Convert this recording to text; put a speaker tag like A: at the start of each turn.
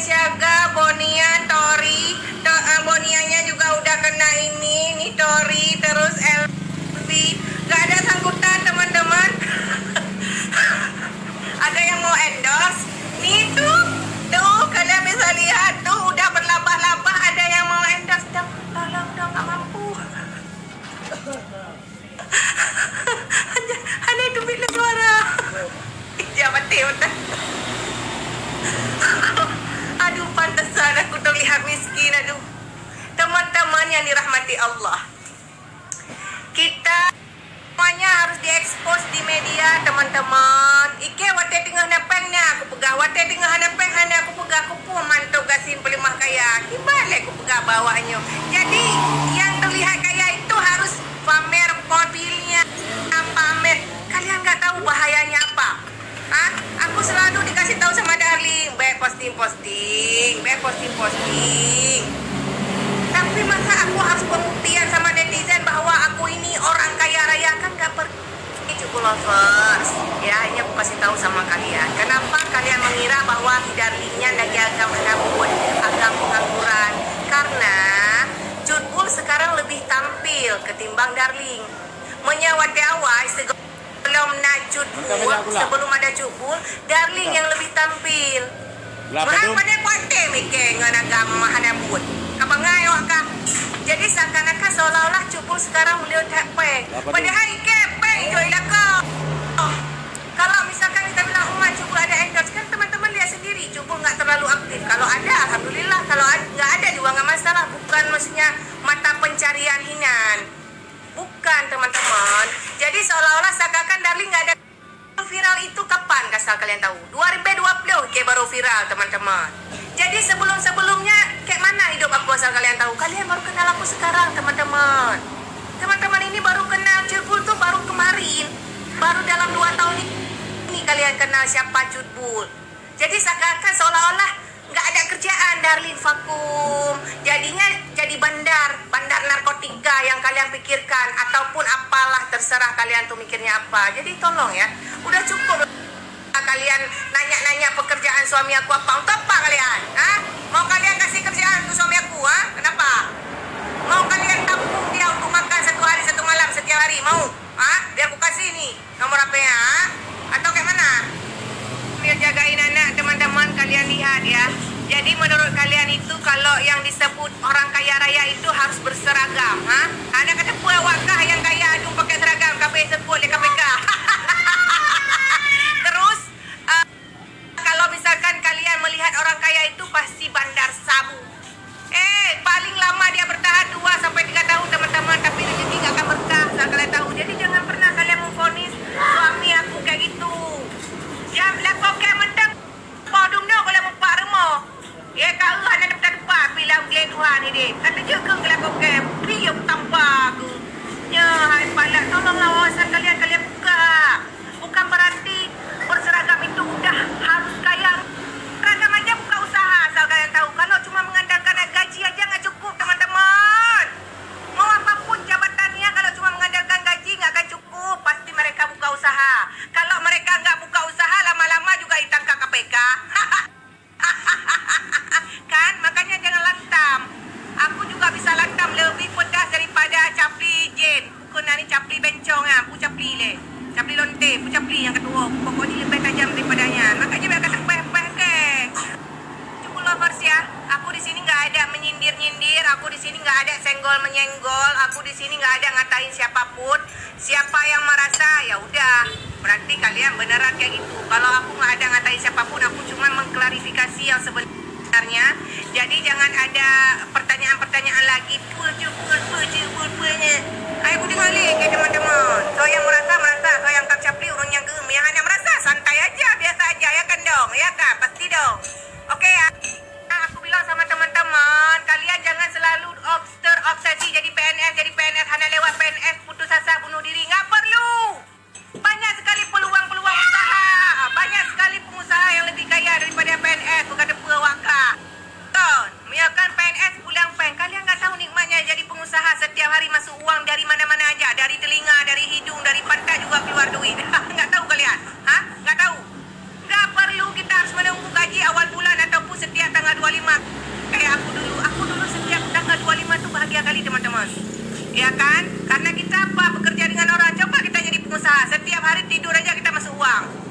A: siaga, Bonia, Tori, Bonianya juga udah kena ini Tori, terus Elvi. Gak ada sangkutan teman-teman. Ada yang mau endorse? Nih tuh kalian bisa lihat tuh udah berlabah-labah. Ada yang mau endorse? Tolong dong, gak mampu. Hanya itu bila suara. Iya betul. Aduh, pantesan aku terlihat miskin. Aduh, teman-teman yang dirahmati Allah, kita semuanya harus diekspos di media, teman-teman. Ike wate tengah napangnya aku pegah, wate tengah napang hanya aku pegah, aku pun mantau gasin pelimah kaya. Gimana aku pegah bawahnya. Jadi yang terlihat kaya itu harus pamer mobilnya, pamer. Kalian nggak tahu bahayanya apa? Hah? Aku selalu dikasih tahu sama Darling, baik posting. Tapi masa aku harus pembuktian sama netizen bahwa aku ini orang kaya raya? Kan gak cukup lovers. Ya, hanya aku kasih tahu sama kalian. Kenapa kalian mengira bahwa Darlingnya lagi agak menabur, agak pengangguran? Karena Cutbul sekarang lebih tampil ketimbang Darling. Menyawati awal sebelum ada Cutbul, Darling yang lebih tampil. Mahal pada kuate mikir nganagam mahanabut. Abang ngayo kah? Jadi seakan-akan seolah-olah Cutbul sekarang melihat peng. Padahal peng joilah kau. Kalau misalkan kita bilang Cutbul ada endorse, kan teman-teman lihat sendiri Cutbul nggak terlalu aktif. Kalau ada, alhamdulillah. Kalau nggak ada juga nggak masalah. Bukan maksudnya mata pencarian hinan. Bukan, teman-teman. Jadi seolah-olah seakan-akan Darling nggak ada. Viral itu kapan asal kalian tahu? 2020 kayak baru viral, teman-teman. Jadi sebelumnya kayak mana hidup aku asal kalian tahu? Kalian baru kenal aku sekarang, teman-teman. Teman-teman ini baru kenal Cutbul tuh baru kemarin. Baru dalam 2 tahun ini kalian kenal siapa Cutbul. Jadi seolah-olah nggak ada kerjaan, Darling vakum. Jadinya jadi bandar narkotika yang kalian pikirkan, ataupun apalah, terserah kalian tuh mikirnya apa. Jadi tolong ya, udah cukup kalian nanya-nanya pekerjaan suami aku apa. Untuk apa kalian? Hah? Mau kalian kasih kerjaan untuk suami aku? Kenapa? Mau kalian tampung dia untuk makan 1 hari 1 malam setiap hari? Mau? Biar aku kasih nih nomor HP-nya. Atau kayak mana? Biar jagain anak, teman-teman, kalian lihat ya. Jadi menurut kalian itu kalau yang disebut orang kaya raya itu harus berseragam, Ada kata puawakah yang kaya aduh pakai seragam KPI sebut oleh KPK. Terus kalau misalkan kalian melihat orang kaya itu pasti bandar sabu. Paling lama dia bertahan 2 sampai 3 tahun, teman-teman, tapi rezeki gak akan berkah, asal kalian tahu. Jadi jangan pernah kalian memvonis suami aku kayak gitu. Ya, lakukan kayak mendang podum no kalau mau pak remo. Ya kau ada depan bilang dia Tuhan ini. Kata juga lakukan priuk tanpa aku. Ya, hai pala tolonglah wawasan kalian buka. Bukan berarti berseragam itu udah harus kaya. Seragam aja buka usaha asal kalian tahu. Kalau cuma mengandalkan gaji aja nggak cukup, teman-teman. Mau apapun jabatannya, kalau cuma mengandalkan gaji nggak akan cukup. Pasti mereka buka usaha. Kalau mereka nggak buka usaha, lama-lama juga ditangkap KPK. Kan, makanya jangan lantam. Aku juga bisa lantam lebih pedas daripada capli jen. Bukan ni capli bencong pu capli le. Capli lonte, pu capli yang kedua. Pokoknya lebih tajam daripadanya. Makanya biar kata peh-peh ke. Cukup lovers ya. Aku di sini nggak ada menyindir-nyindir. Aku di sini nggak ada senggol-menyenggol. Aku di sini nggak ada ngatain siapapun. Siapa yang merasa ya udah. Berarti kalian beneran kayak gitu. Kalau aku nggak ada ngatain siapapun, aku cuma mengklarifikasi yang sebenarnya. Jadi jangan ada pertanyaan-pertanyaan lagi. Punya. Ayo budi ngalik ya teman-teman. So yang merasa, so yang tak capli urun yang gem. Yang hanya merasa santai aja, biasa aja ya kan dong, ya kan, pasti dong. Oke ya. Aku bilang sama teman-teman, kalian jangan selalu obsesi jadi PNS, hanya lewat PNS putus asa bunuh diri. Nggak perlu. Banyak sekali peluang-peluang usaha. Banyak sekali pengusaha yang lebih kaya daripada PNS. Bukan ada pewakah. Ya kan, PNS pulang peng. Kalian nggak tahu nikmatnya jadi pengusaha. Setiap hari masuk uang dari mana-mana aja. Dari telinga, dari hidung, dari pantat juga keluar duit. Nggak tahu kalian? Nggak tahu? Nggak tanggal 25. Kayak aku dulu setiap tanggal 25 tuh bahagia kali teman-teman. Ya kan? Karena kita apa? Bekerja dengan orang. Coba kita jadi pengusaha. Setiap hari tidur aja kita masuk uang.